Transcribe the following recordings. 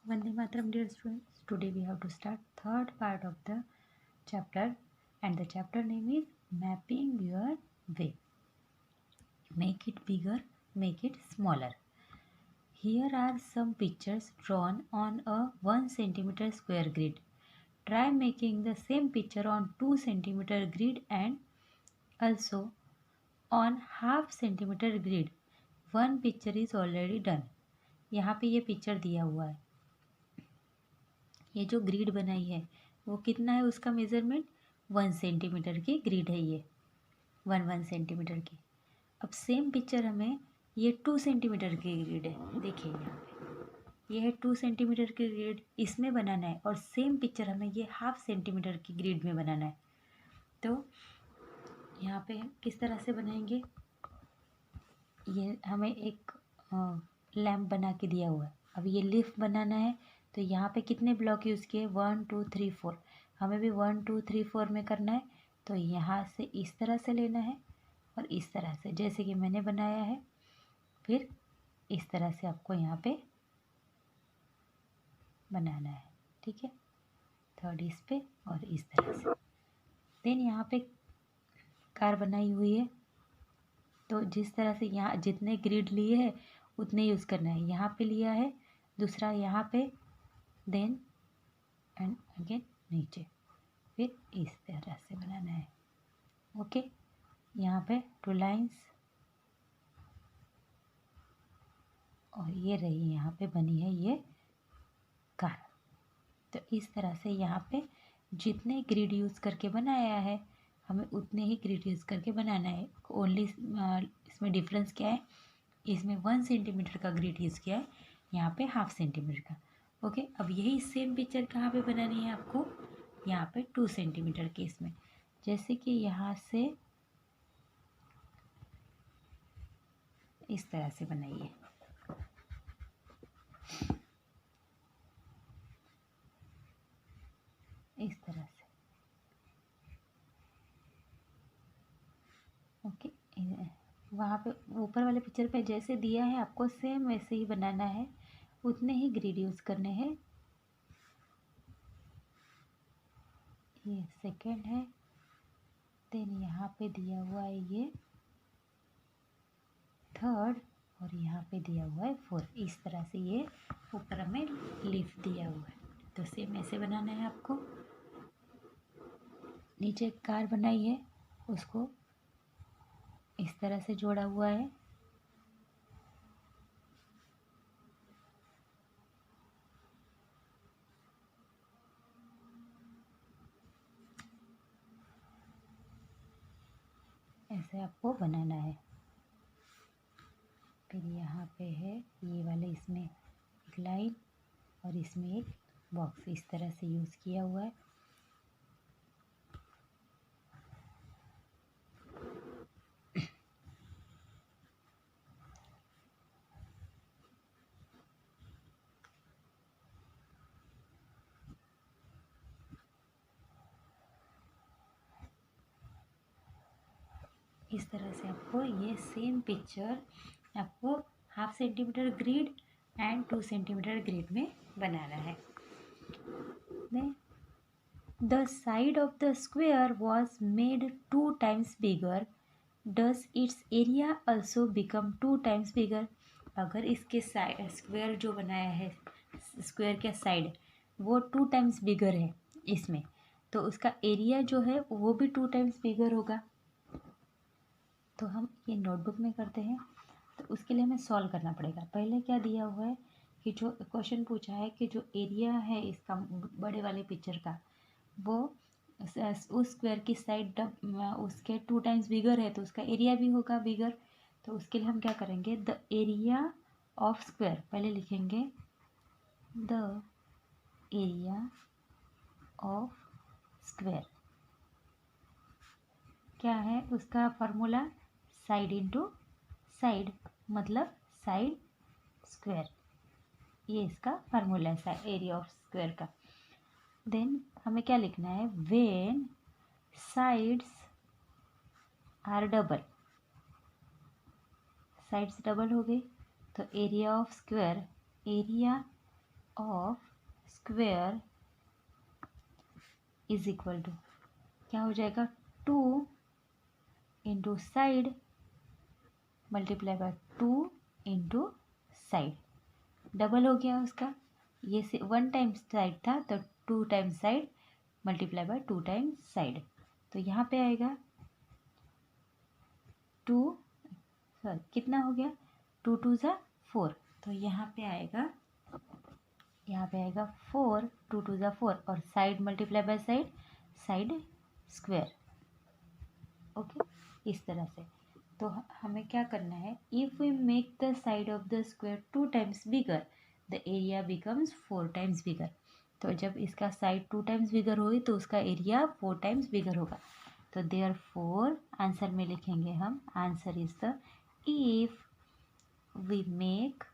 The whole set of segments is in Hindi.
Vande Mataram, dear students. Today we have to start third part of the chapter, and the chapter name is Mapping Your Way. Make it bigger, make it smaller. Here are some pictures drawn on a 1 centimeter square grid. Try making the same picture on 2 centimeter grid and also on half centimeter grid. One picture is already done. यहाँ पे ये पिक्चर दिया हुआ है. ये जो ग्रिड बनाई है वो कितना है, उसका मेज़रमेंट 1 सेंटीमीटर की ग्रिड है. ये 1 सेंटीमीटर की. अब सेम पिक्चर हमें ये 2 सेंटीमीटर की ग्रिड है. देखिए यहाँ पे ये है 2 सेंटीमीटर की ग्रिड, इसमें बनाना है. और सेम पिक्चर हमें ये हाफ सेंटीमीटर की ग्रिड में बनाना है. तो यहाँ पे किस तरह से बनाएंगे, ये हमें एक लैम्प बना के दिया हुआ है. अब ये लिफ्ट बनाना है तो यहाँ पे कितने ब्लॉक यूज़ किए, 1 2 3 4. हमें भी 1 2 3 4 में करना है. तो यहाँ से इस तरह से लेना है और इस तरह से, जैसे कि मैंने बनाया है. फिर इस तरह से आपको यहाँ पे बनाना है. ठीक है, थर्ड इस पे और इस तरह से. देन यहाँ पे कार बनाई हुई है, तो जिस तरह से यहाँ जितने ग्रिड लिए हैं उतने यूज़ करना है. यहाँ पे लिया है, दूसरा यहाँ पे, देन एंड अगेन नीचे. फिर इस तरह से बनाना है. ओके, यहाँ पे 2 लाइंस और ये रही यहाँ पे बनी है ये कार. तो इस तरह से यहाँ पे जितने ग्रिड यूज़ करके बनाया है हमें उतने ही ग्रिड यूज़ करके बनाना है. ओनली इसमें डिफरेंस क्या है, इसमें 1 सेंटीमीटर का ग्रिड यूज़ किया है, यहाँ पे हाफ सेंटीमीटर का. ओके, अब यही सेम पिक्चर कहाँ पे बनानी है आपको, यहाँ पे 2 सेंटीमीटर के इसमें. जैसे कि यहाँ से इस तरह से बनाइए. इस तरह से. ओके, वहाँ पे ऊपर वाले पिक्चर पे जैसे दिया है आपको सेम वैसे ही बनाना है, उतने ही ग्रिड यूज़ करने हैं. ये सेकंड है. देन यहाँ पे दिया हुआ है ये थर्ड और यहाँ पे दिया हुआ है फोर्थ. इस तरह से ये ऊपर हमें लिफ्ट दिया हुआ है. तो सेम ऐसे बनाना है आपको. नीचे एक कार बनाई है, उसको इस तरह से जोड़ा हुआ है. ऐसे आपको बनाना है. फिर यहाँ पे है ये वाले, इसमें एक लाइन और इसमें एक बॉक्स इस तरह से यूज़ किया हुआ है. इस तरह से आपको ये सेम पिक्चर आपको half centimetre grid and 2 centimetre grid में बनाना है. The side of the square was made 2 times bigger. Does it's area also become 2 times बिगर. अगर इसके साइड स्क्वेयर जो बनाया है, स्क्वेयर के साइड वो 2 times बिगर है इसमें, तो उसका एरिया जो है वो भी 2 times बिगर होगा. तो हम ये नोटबुक में करते हैं. तो उसके लिए हमें सॉल्व करना पड़ेगा. पहले क्या दिया हुआ है कि जो क्वेश्चन पूछा है कि जो एरिया है इसका बड़े वाले पिक्चर का, वो उस स्क्वायर की साइड उसके 2 times बिगर है, तो उसका एरिया भी होगा बिगर. तो उसके लिए हम क्या करेंगे, द एरिया ऑफ स्क्वायर पहले लिखेंगे. द एरिया ऑफ स्क्वायर क्या है, उसका फार्मूला साइड इंटू साइड, मतलब साइड स्क्वायर. ये इसका फार्मूला है एरिया ऑफ स्क्वायर का. देन हमें क्या लिखना है, when sides are double. Sides double हो गई तो area of square, area of square is equal to क्या हो जाएगा, 2 into side multiply by 2 into side, double हो गया उसका, ये से 1 टाइम्स साइड था तो 2 times side multiply by 2 times side, तो यहाँ पे आएगा 2, सॉरी कितना हो गया, 2 2 ज़ा 4, तो यहाँ पे आएगा 4, 2 2 ज़ा 4 और side multiply by side, side square. Okay, इस तरह से। तो हमें क्या करना है, if we make the side of the square 2 times bigger the area becomes 4 times bigger. तो जब इसका साइड 2 टाइम्स बिगर होगी तो उसका एरिया 4 टाइम्स बिगर होगा। तो देयरफॉर आंसर में लिखेंगे हम, answer is the if we make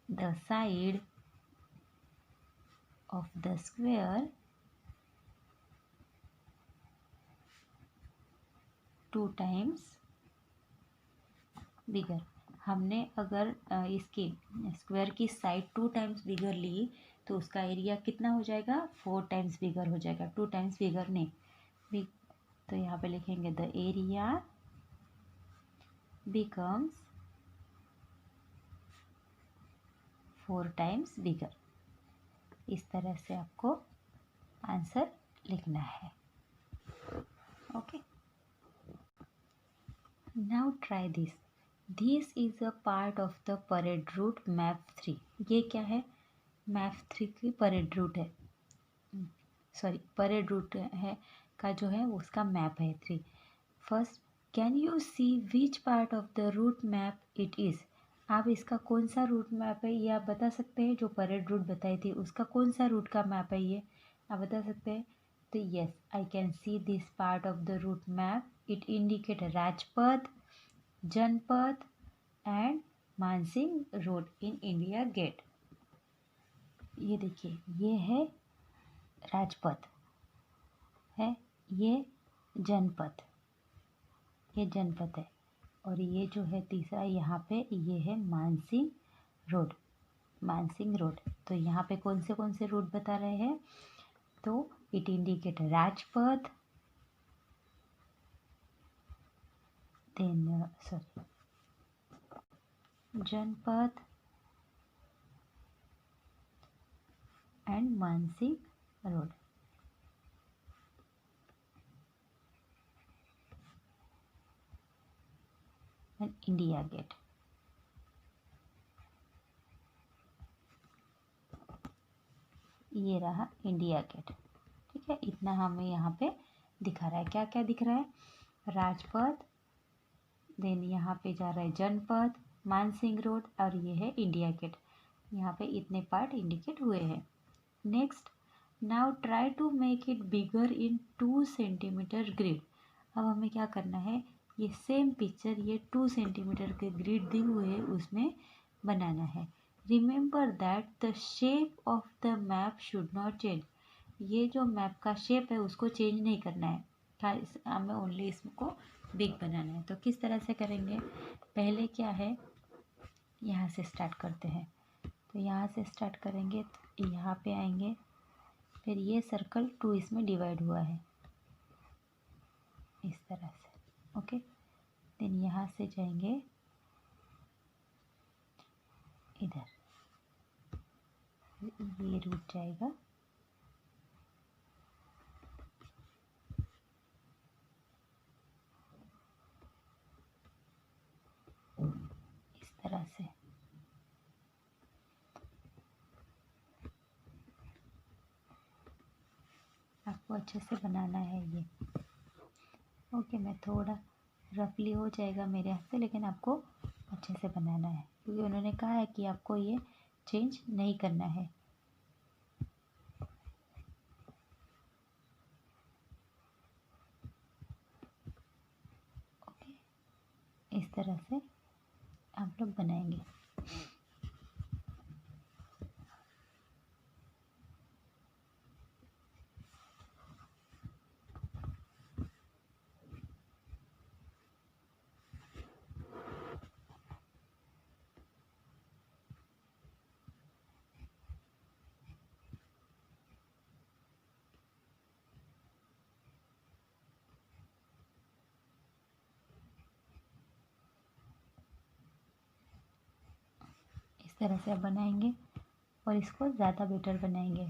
the side of the square 2 times bigger। हमने अगर इसकी स्क्वायर की साइड 2 टाइम्स बिगर ली तो उसका एरिया कितना हो जाएगा, 4 टाइम्स बिगर हो जाएगा, 2 टाइम्स बिगर नहीं। तो यहाँ पे लिखेंगे the area becomes 4 times bigger. इस तरह से आपको आंसर लिखना है। Okay, now try this. This is a part of the parade route map 3। ये क्या है, मैप 3 की परेड रूट है, सॉरी परेड रूट है का जो है उसका मैप है 3। First, can you see which part of the route map it is. आप इसका कौन सा रूट मैप है ये आप बता सकते हैं, जो परेड रूट बताई थी उसका कौन सा रूट का मैप है ये आप बता सकते हैं। तो yes, I can see this part of the route map, it indicate Rajpath, Janpath and Mansingh Road in India Gate. ये देखिए, ये है राजपथ है, ये जनपथ, ये जनपथ है, और ये जो है तीसरा यहाँ पे ये है मानसिंह रोड, मानसिंह रोड। तो यहाँ पे कौन से रोड बता रहे हैं, तो it indicate Rajpath, then sorry Janpath and Mansingh Road. And India Gate. ये रहा इंडिया गेट, ठीक है। इतना हमें यहाँ पे दिखा रहा है, क्या क्या दिख रहा है, राजपथ, देन यहाँ पे जा रहा है जनपथ, मानसिंह रोड और ये है इंडिया गेट। यहाँ पे इतने पार्ट इंडिकेट हुए हैं। Next, now try to make it bigger in 2 centimetre grid. अब हमें क्या करना है, ये सेम पिक्चर ये 2 सेंटीमीटर के ग्रिड दिए हुए हैं उसमें बनाना है। Remember that the shape of the map should not change. ये जो मैप का शेप है उसको चेंज नहीं करना है, हमें ओनली इसको बिग बनाना है। तो किस तरह से करेंगे, पहले क्या है, यहाँ से स्टार्ट करते हैं। तो यहाँ से स्टार्ट करेंगे तो यहाँ पे आएंगे, फिर ये सर्कल 2 इसमें डिवाइड हुआ है इस तरह से। ओके, देन यहाँ से जाएंगे इधर, ये रूट जाएगा, इस तरह से। आपको अच्छे से बनाना है ये। ओके, मैं थोड़ा रफली हो जाएगा मेरे हाथ से, लेकिन आपको अच्छे से बनाना है क्योंकि उन्होंने कहा है कि आपको ये चेंज नहीं करना है। ओके, इस तरह से आप लोग बनाएंगे। तरह से आप बनाएंगे और इसको ज़्यादा बेटर बनाएंगे।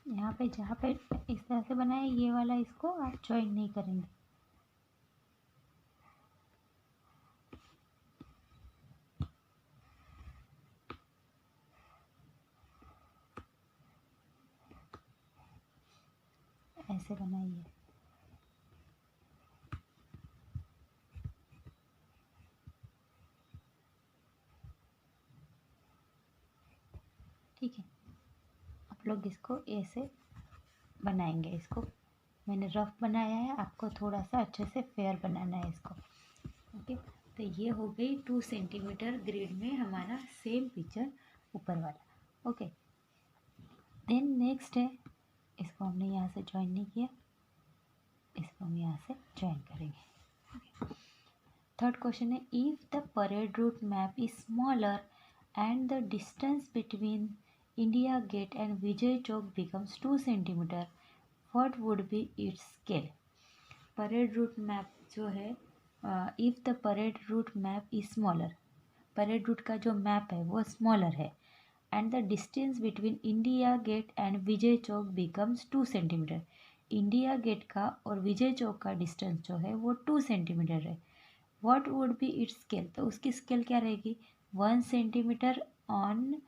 यहाँ पे जहाँ पे इस तरह से बनाए ये वाला इसको आप ज्वाइन नहीं करेंगे। ऐसे बनाइए। ठीक है, आप लोग इसको ऐसे बनाएंगे। इसको मैंने रफ बनाया है, आपको थोड़ा सा अच्छे से फेयर बनाना है इसको। ओके, तो ये हो गई 2 सेंटीमीटर ग्रिड में हमारा सेम पिक्चर ऊपर वाला। ओके, देन नेक्स्ट है, इसको हमने यहाँ से ज्वाइन नहीं किया, इसको हम यहाँ से ज्वाइन करेंगे। थर्ड क्वेश्चन है, if the parade route map is smaller and the distance between India Gate and Vijay Chowk becomes 2 centimetre, what would be its scale. Parade route map जो है, if the parade route map is smaller, parade route का जो मैप है वो स्मॉलर है, and the distance between India Gate and Vijay Chowk becomes 2 centimetre, India Gate का और विजय चौक का डिस्टेंस जो है वो 2 सेंटीमीटर है, what would be its scale. तो उसकी स्केल क्या रहेगी, 1 centimetre on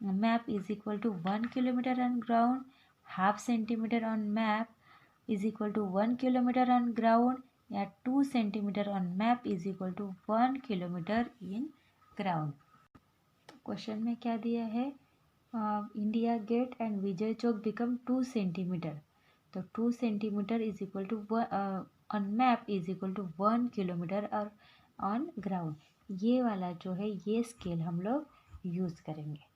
map is equal to 1 kilometre on ground, half centimetre on map is equal to 1 kilometre on ground, या 2 centimetre on map is equal to 1 kilometre in ground. तो क्वेश्चन में क्या दिया है, India Gate and Vijay Chowk become 2 centimetre, तो 2 centimetre is equal to on map is equal to 1 kilometre और ऑन ग्राउंड। ये वाला जो है ये स्केल हम लोग यूज़ करेंगे।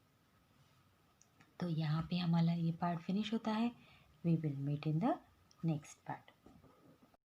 तो यहाँ पे हमारा ये पार्ट फिनिश होता है। We will meet in the next part.